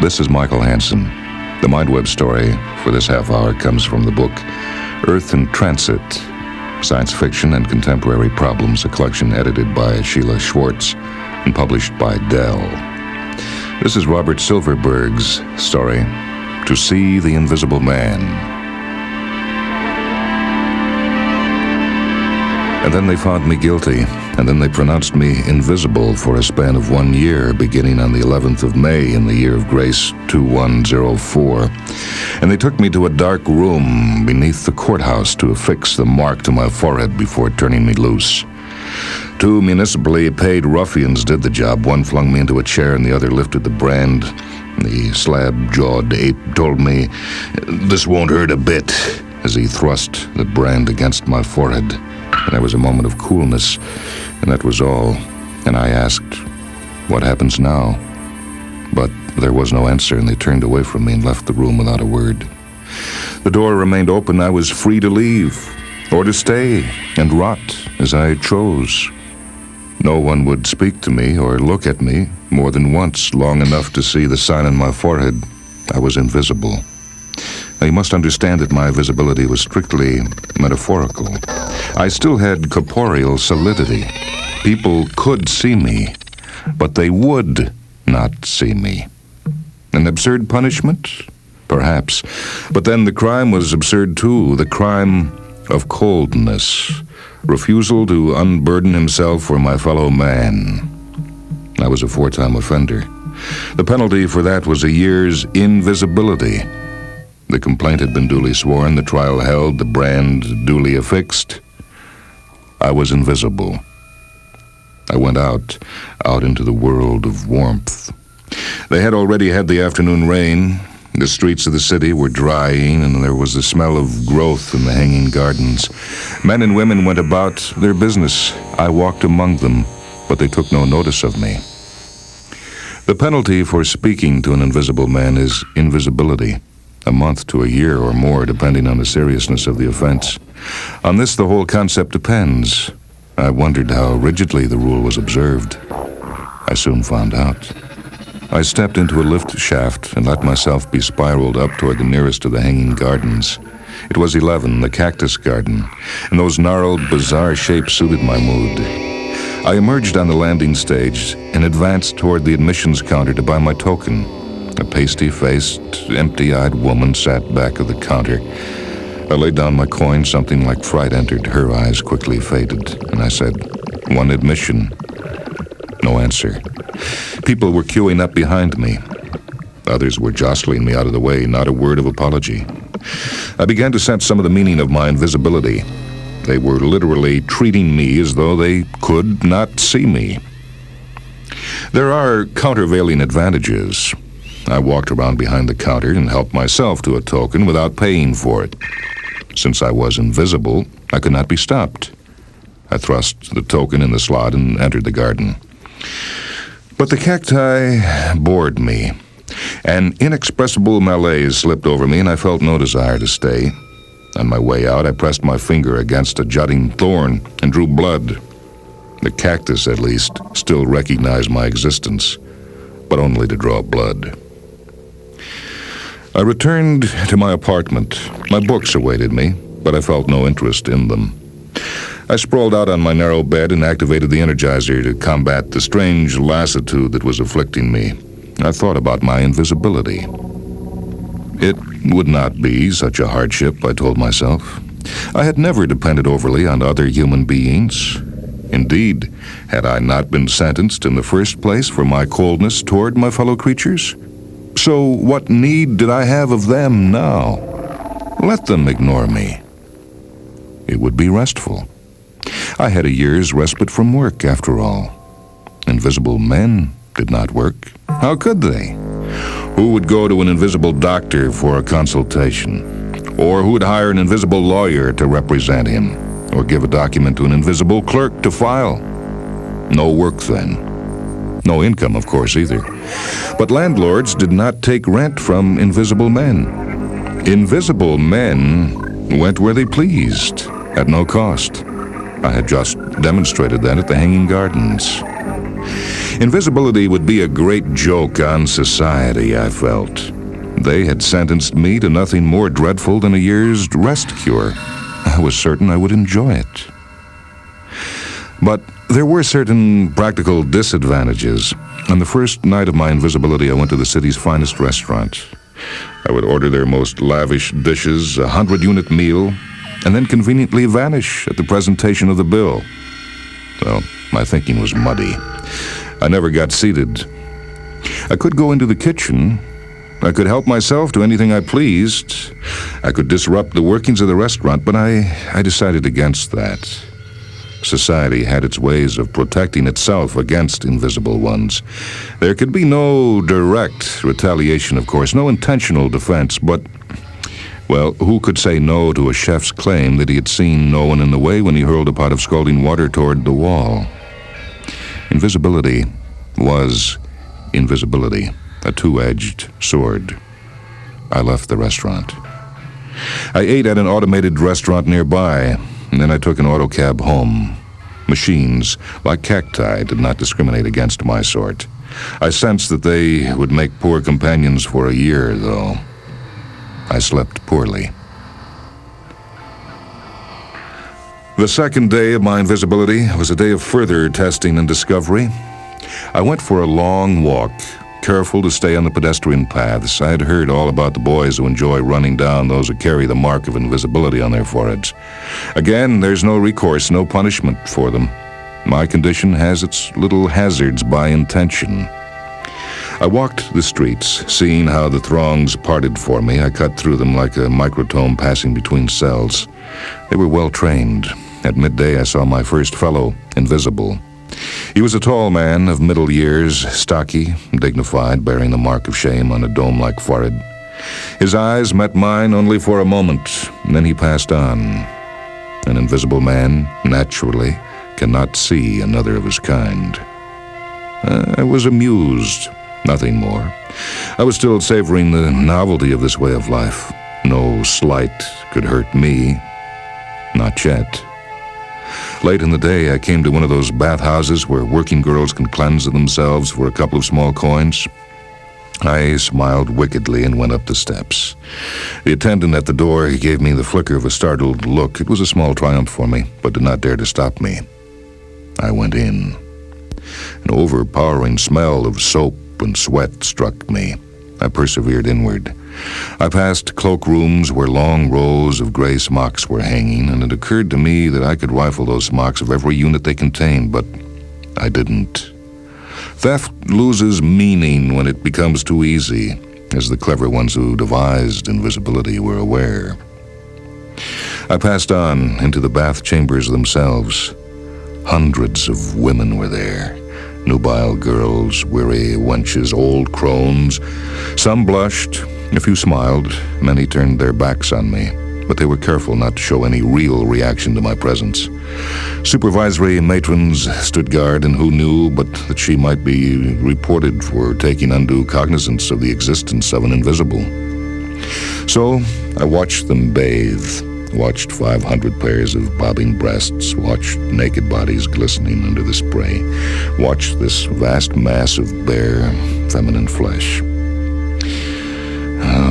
This is Michael Hansen. The MindWeb story for this half hour comes from the book Earth in Transit, Science Fiction and Contemporary Problems, a collection edited by Sheila Schwartz and published by Dell. This is Robert Silverberg's story, To See the Invisible Man. And then they found me guilty, and then they pronounced me invisible for a span of 1 year, beginning on the 11th of May in the year of grace 2104. And they took me to a dark room beneath the courthouse to affix the mark to my forehead before turning me loose. 2 municipally paid ruffians did the job. One flung me into a chair and the other lifted the brand. The slab-jawed ape told me, "This won't hurt a bit," as he thrust the brand against my forehead. And there was a moment of coolness, and that was all. And I asked, "What happens now?" But there was no answer, and they turned away from me and left the room without a word. The door remained open. I was free to leave, or to stay and rot as I chose. No one would speak to me or look at me more than once, long enough to see the sign on my forehead. I was invisible. Now, you must understand that my visibility was strictly metaphorical. I still had corporeal solidity. People could see me, but they would not see me. An absurd punishment? Perhaps. But then the crime was absurd too, the crime of coldness, refusal to unburden himself for my fellow man. I was a 4-time offender. The penalty for that was a year's invisibility. The complaint had been duly sworn, the trial held, the brand duly affixed. I was invisible. I went out into the world of warmth. They had already had the afternoon rain. The streets of the city were drying, and there was the smell of growth in the hanging gardens. Men and women went about their business. I walked among them, but they took no notice of me. The penalty for speaking to an invisible man is invisibility. A month to a year or more, depending on the seriousness of the offense. On this, the whole concept depends. I wondered how rigidly the rule was observed. I soon found out. I stepped into a lift shaft and let myself be spiraled up toward the nearest of the hanging gardens. It was 11, the cactus garden, and those gnarled, bizarre shapes suited my mood. I emerged on the landing stage and advanced toward the admissions counter to buy my token. A pasty-faced, empty-eyed woman sat back of the counter. I laid down my coin. Something like fright entered. Her eyes quickly faded, and I said, "1 admission." No answer. People were queuing up behind me. Others were jostling me out of the way, not a word of apology. I began to sense some of the meaning of my invisibility. They were literally treating me as though they could not see me. There are countervailing advantages. I walked around behind the counter and helped myself to a token without paying for it. Since I was invisible, I could not be stopped. I thrust the token in the slot and entered the garden. But the cacti bored me. An inexpressible malaise slipped over me, and I felt no desire to stay. On my way out, I pressed my finger against a jutting thorn and drew blood. The cactus, at least, still recognized my existence, but only to draw blood. I returned to my apartment. My books awaited me, but I felt no interest in them. I sprawled out on my narrow bed and activated the Energizer to combat the strange lassitude that was afflicting me. I thought about my invisibility. It would not be such a hardship, I told myself. I had never depended overly on other human beings. Indeed, had I not been sentenced in the first place for my coldness toward my fellow creatures? So what need did I have of them now? Let them ignore me. It would be restful. I had a year's respite from work, after all. Invisible men did not work. How could they? Who would go to an invisible doctor for a consultation? Or who would hire an invisible lawyer to represent him? Or give a document to an invisible clerk to file? No work then. No income, of course, either. But landlords did not take rent from invisible men. Invisible men went where they pleased, at no cost. I had just demonstrated that at the Hanging Gardens. Invisibility would be a great joke on society, I felt. They had sentenced me to nothing more dreadful than a year's rest cure. I was certain I would enjoy it. But there were certain practical disadvantages. On the first night of my invisibility, I went to the city's finest restaurant. I would order their most lavish dishes, a 100-unit meal, and then conveniently vanish at the presentation of the bill. Well, my thinking was muddy. I never got seated. I could go into the kitchen. I could help myself to anything I pleased. I could disrupt the workings of the restaurant, but I decided against that. Society had its ways of protecting itself against invisible ones. There could be no direct retaliation, of course, no intentional defense, but, well, who could say no to a chef's claim that he had seen no one in the way when he hurled a pot of scalding water toward the wall? Invisibility was invisibility, a two-edged sword. I left the restaurant. I ate at an automated restaurant nearby, and then I took an auto cab home. Machines, like cacti, did not discriminate against my sort. I sensed that they would make poor companions for a year, though. I slept poorly. The second day of my invisibility was a day of further testing and discovery. I went for a long walk, careful to stay on the pedestrian paths. I had heard all about the boys who enjoy running down those who carry the mark of invisibility on their foreheads. Again, there's no recourse, no punishment for them. My condition has its little hazards by intention. I walked the streets, seeing how the throngs parted for me. I cut through them like a microtome passing between cells. They were well trained. At midday, I saw my first fellow, invisible. He was a tall man of middle years, stocky, dignified, bearing the mark of shame on a dome-like forehead. His eyes met mine only for a moment, and then he passed on. An invisible man, naturally, cannot see another of his kind. I was amused, nothing more. I was still savoring the novelty of this way of life. No slight could hurt me. Not yet. Late in the day, I came to one of those bathhouses where working girls can cleanse themselves for a couple of small coins. I smiled wickedly and went up the steps. The attendant at the door gave me the flicker of a startled look. It was a small triumph for me, but did not dare to stop me. I went in. An overpowering smell of soap and sweat struck me. I persevered inward. I passed cloakrooms where long rows of gray smocks were hanging, and it occurred to me that I could rifle those smocks of every unit they contained, but I didn't. Theft loses meaning when it becomes too easy, as the clever ones who devised invisibility were aware. I passed on into the bath chambers themselves. Hundreds of women were there. Nubile girls, weary wenches, old crones. Some blushed, a few smiled, many turned their backs on me, but they were careful not to show any real reaction to my presence. Supervisory matrons stood guard, and who knew but that she might be reported for taking undue cognizance of the existence of an invisible. So I watched them bathe, watched 500 pairs of bobbing breasts, watched naked bodies glistening under the spray, watched this vast mass of bare, feminine flesh.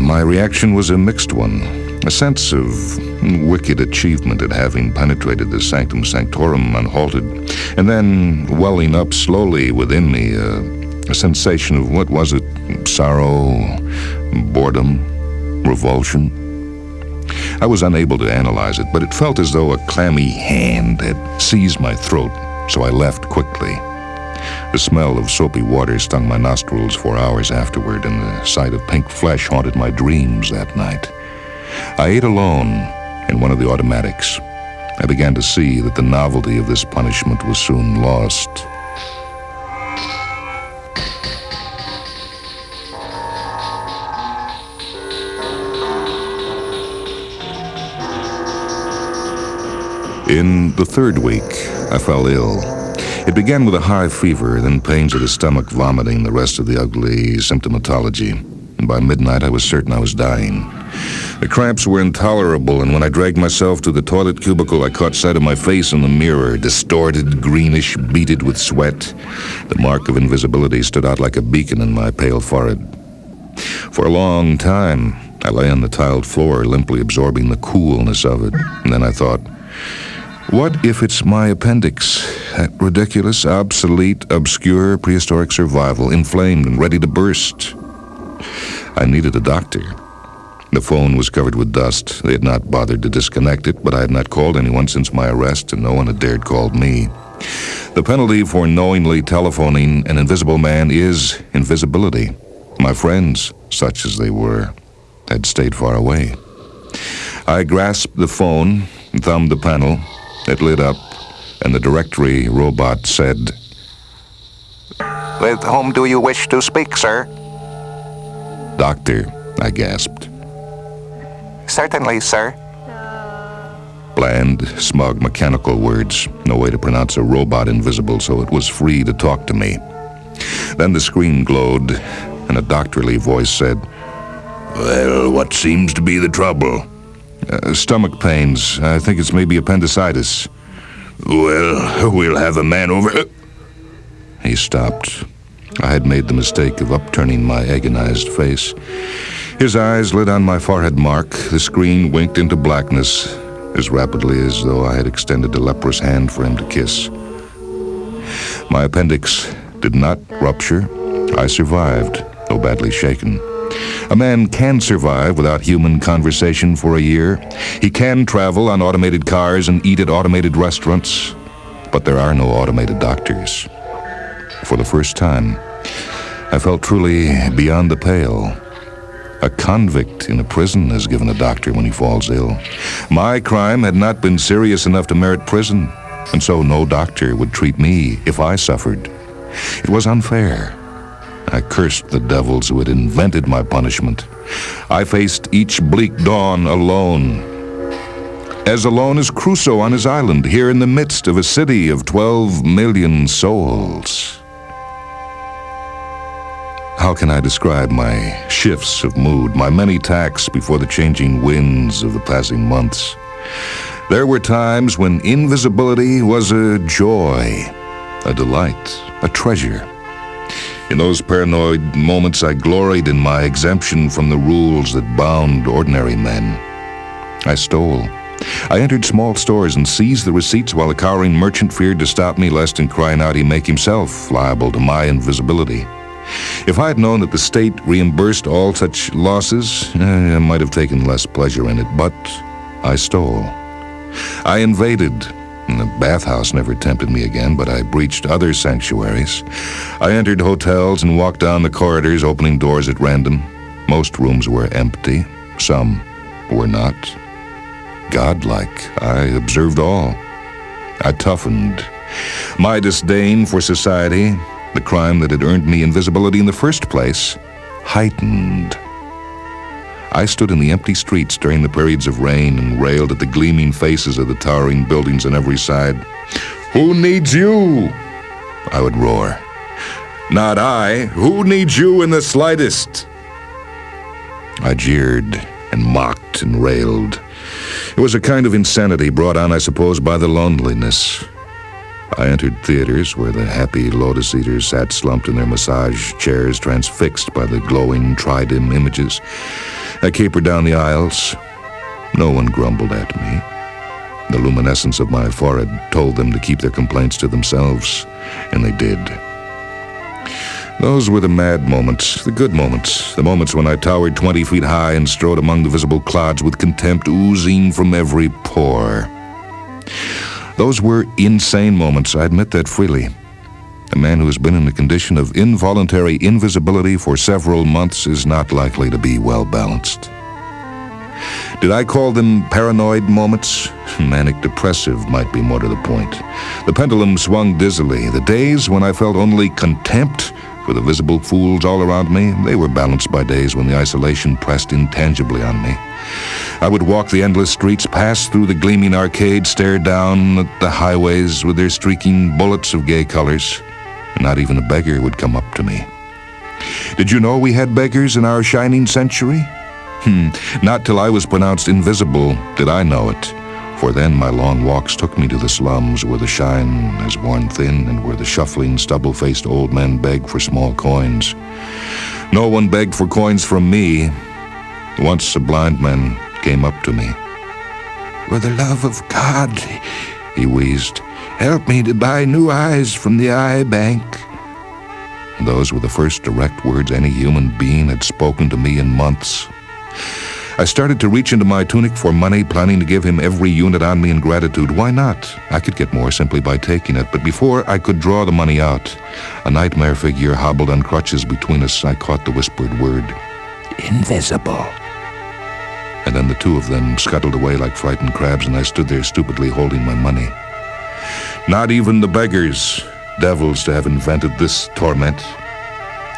My reaction was a mixed one, a sense of wicked achievement at having penetrated the sanctum sanctorum unhalted, and then welling up slowly within me a sensation of, what was it, sorrow, boredom, revulsion. I was unable to analyze it, but it felt as though a clammy hand had seized my throat, so I left quickly. The smell of soapy water stung my nostrils for hours afterward, and the sight of pink flesh haunted my dreams that night. I ate alone in one of the automatics. I began to see that the novelty of this punishment was soon lost. In the third week, I fell ill. It began with a high fever, then pains of the stomach, vomiting, the rest of the ugly symptomatology. And by midnight, I was certain I was dying. The cramps were intolerable, and when I dragged myself to the toilet cubicle, I caught sight of my face in the mirror, distorted, greenish, beaded with sweat. The mark of invisibility stood out like a beacon in my pale forehead. For a long time, I lay on the tiled floor, limply absorbing the coolness of it. And then I thought, what if it's my appendix? That ridiculous, obsolete, obscure, prehistoric survival, inflamed and ready to burst. I needed a doctor. The phone was covered with dust. They had not bothered to disconnect it, but I had not called anyone since my arrest, and no one had dared call me. The penalty for knowingly telephoning an invisible man is invisibility. My friends, such as they were, had stayed far away. I grasped the phone and thumbed the panel. It lit up, and the directory robot said, "With whom do you wish to speak, sir?" "Doctor," I gasped. "Certainly, sir." Bland, smug, mechanical words. No way to pronounce a robot invisible, so it was free to talk to me. Then the screen glowed, and a doctorly voice said, "Well, what seems to be the trouble?" Stomach pains. I think it's maybe appendicitis." "Well, we'll have a man over..." He stopped. I had made the mistake of upturning my agonized face. His eyes lit on my forehead mark. The screen winked into blackness as rapidly as though I had extended a leprous hand for him to kiss. My appendix did not rupture. I survived, though badly shaken. A man can survive without human conversation for a year. He can travel on automated cars and eat at automated restaurants, but there are no automated doctors. For the first time, I felt truly beyond the pale. A convict in a prison is given a doctor when he falls ill. My crime had not been serious enough to merit prison, and so no doctor would treat me if I suffered. It was unfair. I cursed the devils who had invented my punishment. I faced each bleak dawn alone. As alone as Crusoe on his island, here in the midst of a city of 12 million souls. How can I describe my shifts of mood, my many tacks before the changing winds of the passing months? There were times when invisibility was a joy, a delight, a treasure. In those paranoid moments, I gloried in my exemption from the rules that bound ordinary men. I stole. I entered small stores and seized the receipts while a cowering merchant feared to stop me lest in crying out he make himself liable to my invisibility. If I had known that the state reimbursed all such losses, I might have taken less pleasure in it, but I stole. I invaded. The bathhouse never tempted me again, but I breached other sanctuaries. I entered hotels and walked down the corridors, opening doors at random. Most rooms were empty. Some were not. Godlike, I observed all. I toughened. My disdain for society, the crime that had earned me invisibility in the first place, heightened. I stood in the empty streets during the periods of rain and railed at the gleaming faces of the towering buildings on every side. "Who needs you?" I would roar. "Not I. Who needs you in the slightest?" I jeered and mocked and railed. It was a kind of insanity brought on, I suppose, by the loneliness. I entered theaters where the happy lotus eaters sat slumped in their massage chairs, transfixed by the glowing tridim images. I capered down the aisles. No one grumbled at me. The luminescence of my forehead told them to keep their complaints to themselves, and they did. Those were the mad moments, the good moments, the moments when I towered 20 feet high and strode among the visible clods with contempt oozing from every pore. Those were insane moments, I admit that freely. A man who has been in a condition of involuntary invisibility for several months is not likely to be well balanced. Did I call them paranoid moments? Manic depressive might be more to the point. The pendulum swung dizzily. The days when I felt only contempt for the visible fools all around me, they were balanced by days when the isolation pressed intangibly on me. I would walk the endless streets, pass through the gleaming arcades, stare down at the highways with their streaking bullets of gay colors. Not even a beggar would come up to me. Did you know we had beggars in our shining century? Not till I was pronounced invisible did I know it, for then my long walks took me to the slums where the shine has worn thin and where the shuffling, stubble-faced old men beg for small coins. No one begged for coins from me. Once a blind man came up to me. "For the love of God," he wheezed, "help me to buy new eyes from the eye bank." Those were the first direct words any human being had spoken to me in months. I started to reach into my tunic for money, planning to give him every unit on me in gratitude. Why not? I could get more simply by taking it. But before I could draw the money out, a nightmare figure hobbled on crutches between us. I caught the whispered word, "Invisible." And then the two of them scuttled away like frightened crabs, and I stood there stupidly holding my money. Not even the beggars, devils to have invented this torment.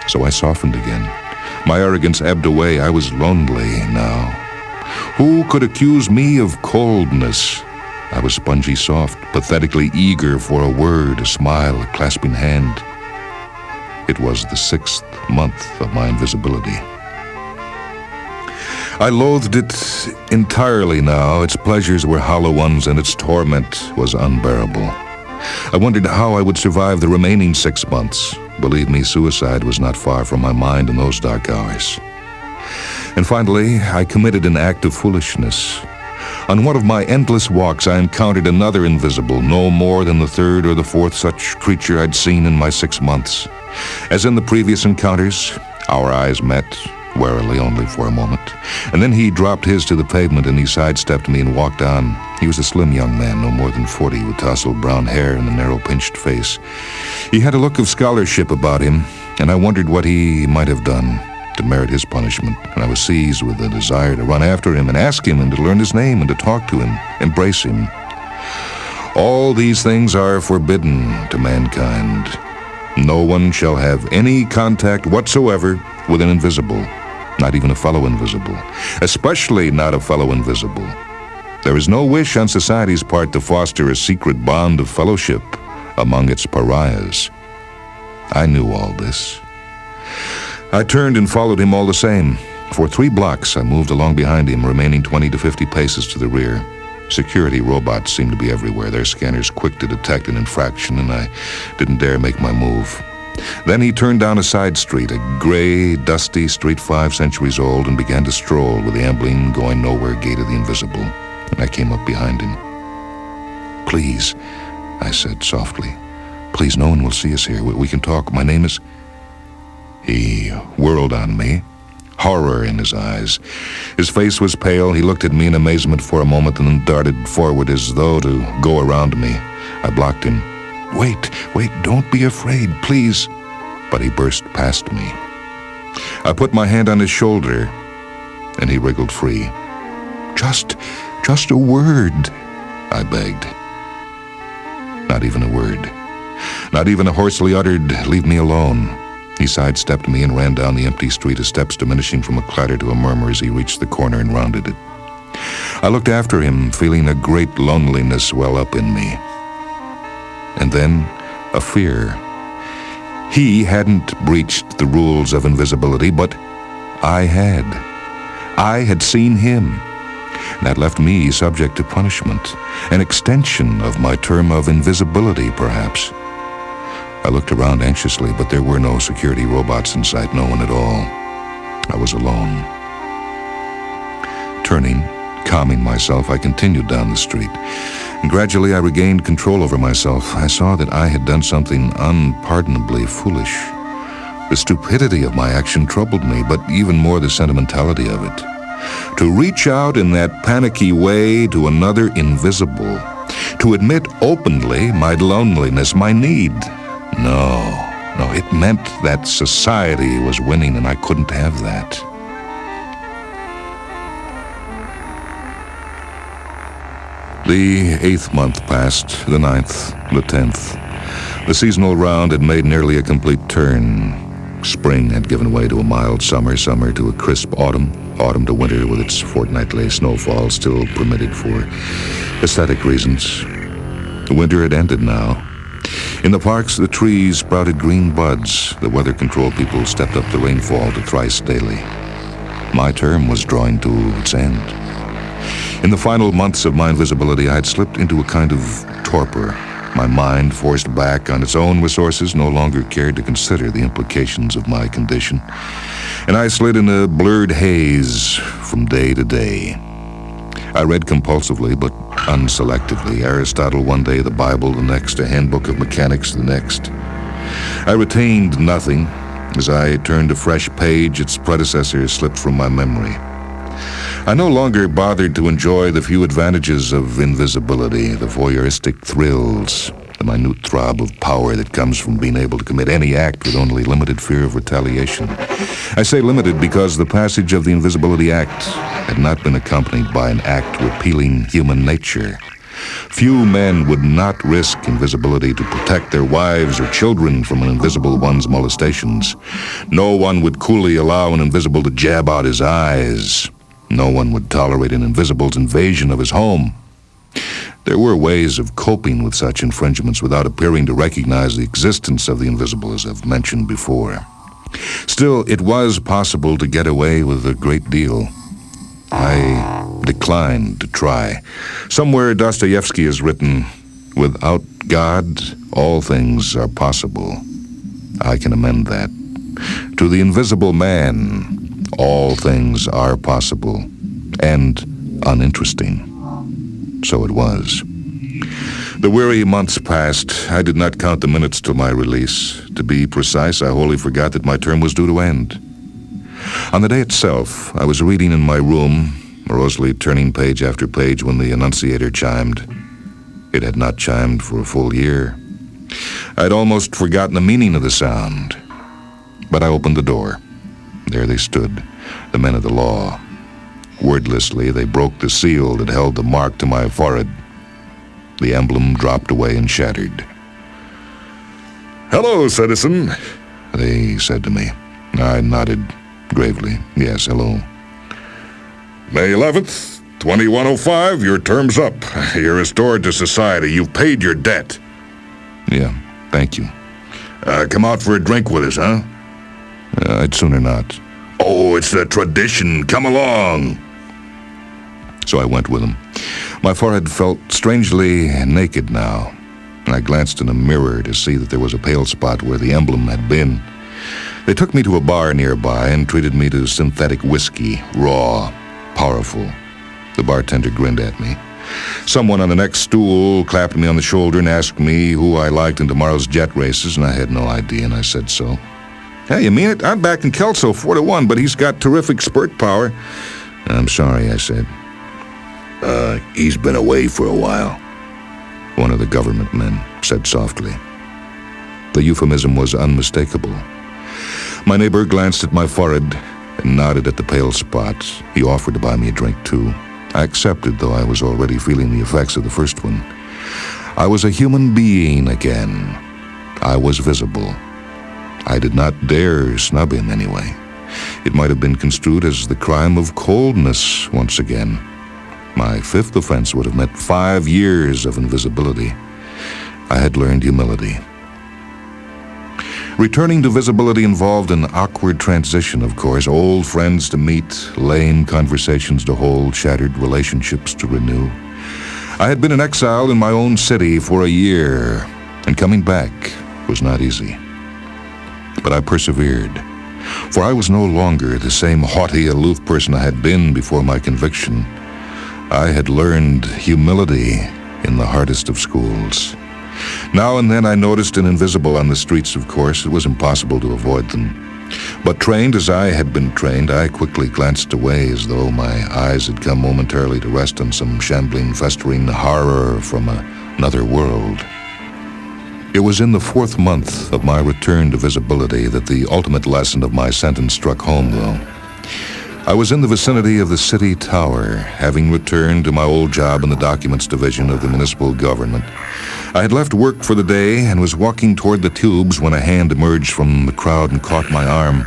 So I softened again. My arrogance ebbed away. I was lonely now. Who could accuse me of coldness? I was spongy soft, pathetically eager for a word, a smile, a clasping hand. It was the 6th month of my invisibility. I loathed it entirely now. Its pleasures were hollow ones, and its torment was unbearable. I wondered how I would survive the remaining 6 months. Believe me, suicide was not far from my mind in those dark hours. And finally, I committed an act of foolishness. On one of my endless walks, I encountered another invisible, no more than the 3rd or the 4th such creature I'd seen in my 6 months. As in the previous encounters, our eyes met, warily only for a moment, and then he dropped his to the pavement and he sidestepped me and walked on. He was a slim young man, no more than 40, with tousled brown hair and a narrow pinched face. He had a look of scholarship about him, and I wondered what he might have done to merit his punishment, and I was seized with a desire to run after him and ask him and to learn his name and to talk to him, embrace him. All these things are forbidden to mankind. No one shall have any contact whatsoever with an invisible, not even a fellow invisible, especially not a fellow invisible. There is no wish on society's part to foster a secret bond of fellowship among its pariahs. I knew all this. I turned and followed him all the same. For 3 blocks, I moved along behind him, remaining 20 to 50 paces to the rear. Security robots seemed to be everywhere, their scanners quick to detect an infraction, and I didn't dare make my move. Then he turned down a side street, a gray, dusty street 5 centuries old, and began to stroll with the ambling, going-nowhere gait of the invisible. And I came up behind him. "Please," I said softly. "Please, no one will see us here. We can talk. My name is—" He whirled on me, horror in his eyes. His face was pale. He looked at me in amazement for a moment and then darted forward as though to go around me. I blocked him. Wait, don't be afraid, please." But he burst past me. I put my hand on his shoulder, and he wriggled free. Just a word," I begged. Not even a word. Not even a hoarsely uttered, "Leave me alone." He sidestepped me and ran down the empty street, his steps diminishing from a clatter to a murmur as he reached the corner and rounded it. I looked after him, feeling a great loneliness well up in me. And then a fear. He hadn't breached the rules of invisibility, but I had. I had seen him. That left me subject to punishment, an extension of my term of invisibility, perhaps. I looked around anxiously, but there were no security robots in sight, no one at all. I was alone. Turning, calming myself, I continued down the street. And gradually I regained control over myself. I saw that I had done something unpardonably foolish. The stupidity of my action troubled me, but even more the sentimentality of it. To reach out in that panicky way to another invisible, to admit openly my loneliness, my need. No, it meant that society was winning, and I couldn't have that. The 8th month passed, the 9th, the 10th. The seasonal round had made nearly a complete turn. Spring had given way to a mild summer, summer to a crisp autumn, autumn to winter with its fortnightly snowfall still permitted for aesthetic reasons. The winter had ended now. In the parks, the trees sprouted green buds. The weather control people stepped up the rainfall to thrice daily. My term was drawing to its end. In the final months of my invisibility, I had slipped into a kind of torpor. My mind, forced back on its own resources, no longer cared to consider the implications of my condition, and I slid in a blurred haze from day to day. I read compulsively, but unselectively. Aristotle one day, the Bible the next, a handbook of mechanics the next. I retained nothing. As I turned a fresh page, its predecessor slipped from my memory. I no longer bothered to enjoy the few advantages of invisibility, the voyeuristic thrills, the minute throb of power that comes from being able to commit any act with only limited fear of retaliation. I say limited because the passage of the Invisibility Act had not been accompanied by an act repealing human nature. Few men would not risk invisibility to protect their wives or children from an invisible one's molestations. No one would coolly allow an invisible to jab out his eyes. No one would tolerate an invisible's invasion of his home. There were ways of coping with such infringements without appearing to recognize the existence of the invisible, as I've mentioned before. Still, it was possible to get away with a great deal. I declined to try. Somewhere Dostoevsky has written, "Without God, all things are possible." I can amend that. To the invisible man, all things are possible and uninteresting. So it was. The weary months passed. I did not count the minutes till my release. To be precise, I wholly forgot that my term was due to end. On the day itself, I was reading in my room, morosely turning page after page when the annunciator chimed. It had not chimed for a full year. I'd almost forgotten the meaning of the sound. But I opened the door. There they stood, the men of the law. Wordlessly, they broke the seal that held the mark to my forehead. The emblem dropped away and shattered. "Hello, citizen," they said to me. I nodded gravely. Yes, hello. "May 11th, 2105, your term's up. You're restored to society. You've paid your debt." "Yeah, thank you." "Come out for a drink with us, huh?" "I'd sooner not." "Oh, it's the tradition. Come along." So I went with him. My forehead felt strangely naked now, and I glanced in a mirror to see that there was a pale spot where the emblem had been. They took me to a bar nearby and treated me to synthetic whiskey, raw, powerful. The bartender grinned at me. Someone on the next stool clapped me on the shoulder and asked me who I liked in tomorrow's jet races, and I had no idea, and I said so. "Hey, you mean it? I'm back in Kelso 4-1, but he's got terrific spurt power." "I'm sorry," I said. He's been away for a while," one of the government men said softly. The euphemism was unmistakable. My neighbor glanced at my forehead and nodded at the pale spot. He offered to buy me a drink, too. I accepted, though I was already feeling the effects of the first one. I was a human being again. I was visible. I did not dare snub him anyway. It might have been construed as the crime of coldness once again. My fifth offense would have meant 5 years of invisibility. I had learned humility. Returning to visibility involved an awkward transition, of course. Old friends to meet, lame conversations to hold, shattered relationships to renew. I had been in exile in my own city for a year, and coming back was not easy. But I persevered, for I was no longer the same haughty, aloof person I had been before my conviction. I had learned humility in the hardest of schools. Now and then I noticed an invisible on the streets, of course. It was impossible to avoid them. But trained as I had been trained, I quickly glanced away as though my eyes had come momentarily to rest on some shambling, festering horror from another world. It was in the 4th month of my return to visibility that the ultimate lesson of my sentence struck home, though. I was in the vicinity of the city tower, having returned to my old job in the documents division of the municipal government. I had left work for the day and was walking toward the tubes when a hand emerged from the crowd and caught my arm.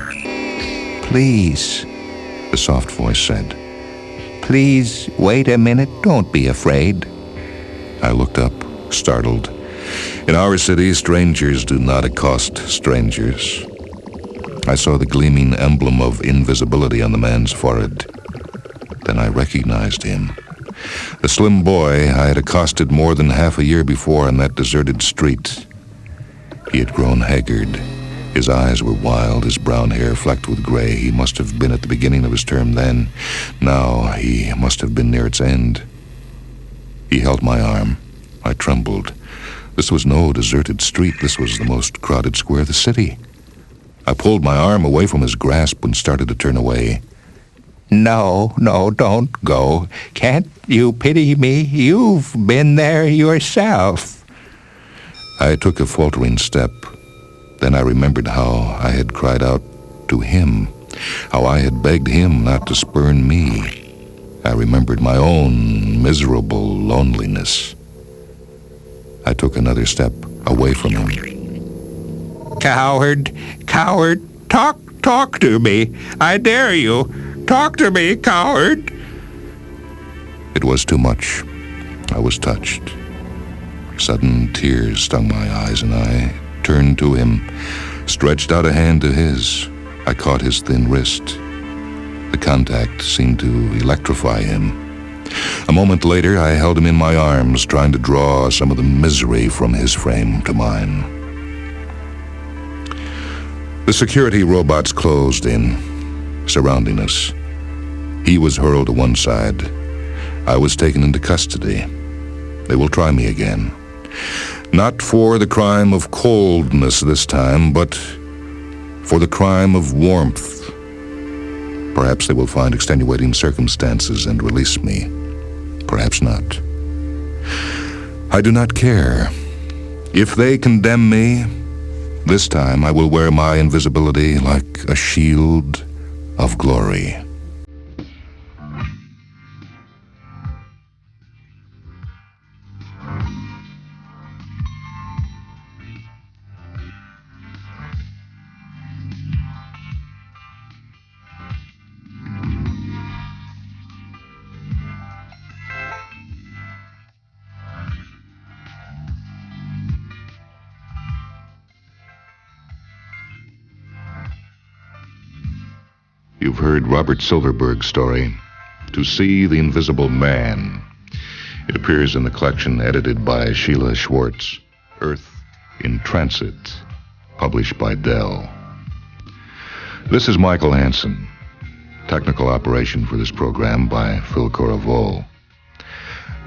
"Please," the soft voice said. "Please, wait a minute. Don't be afraid." I looked up, startled. In our city, strangers do not accost strangers. I saw the gleaming emblem of invisibility on the man's forehead. Then I recognized him. The slim boy I had accosted more than half a year before on that deserted street. He had grown haggard. His eyes were wild, his brown hair flecked with gray. He must have been at the beginning of his term then. Now he must have been near its end. He held my arm. I trembled. This was no deserted street. This was the most crowded square of the city. I pulled my arm away from his grasp and started to turn away. No, don't go. Can't you pity me? You've been there yourself. I took a faltering step. Then I remembered how I had cried out to him, how I had begged him not to spurn me. I remembered my own miserable loneliness. I took another step away from him. Coward, talk to me. I dare you. Talk to me, coward. It was too much. I was touched. Sudden tears stung my eyes, and I turned to him, stretched out a hand to his. I caught his thin wrist. The contact seemed to electrify him. A moment later, I held him in my arms, trying to draw some of the misery from his frame to mine. The security robots closed in, surrounding us. He was hurled to one side. I was taken into custody. They will try me again. Not for the crime of coldness this time, but for the crime of warmth. Perhaps they will find extenuating circumstances and release me. Perhaps not. I do not care. If they condemn me, this time I will wear my invisibility like a shield of glory. You've heard Robert Silverberg's story, To See the Invisible Man. It appears in the collection edited by Sheila Schwartz, Earth in Transit, published by Dell. This is Michael Hansen. Technical operation for this program by Phil Coravol.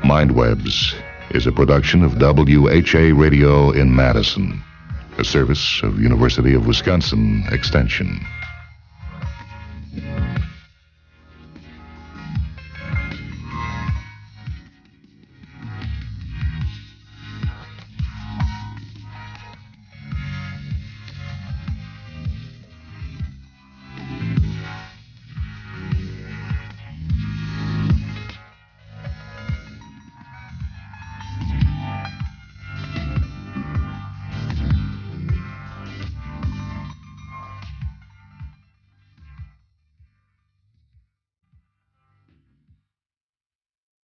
Mindwebs is a production of WHA Radio in Madison, a service of University of Wisconsin Extension.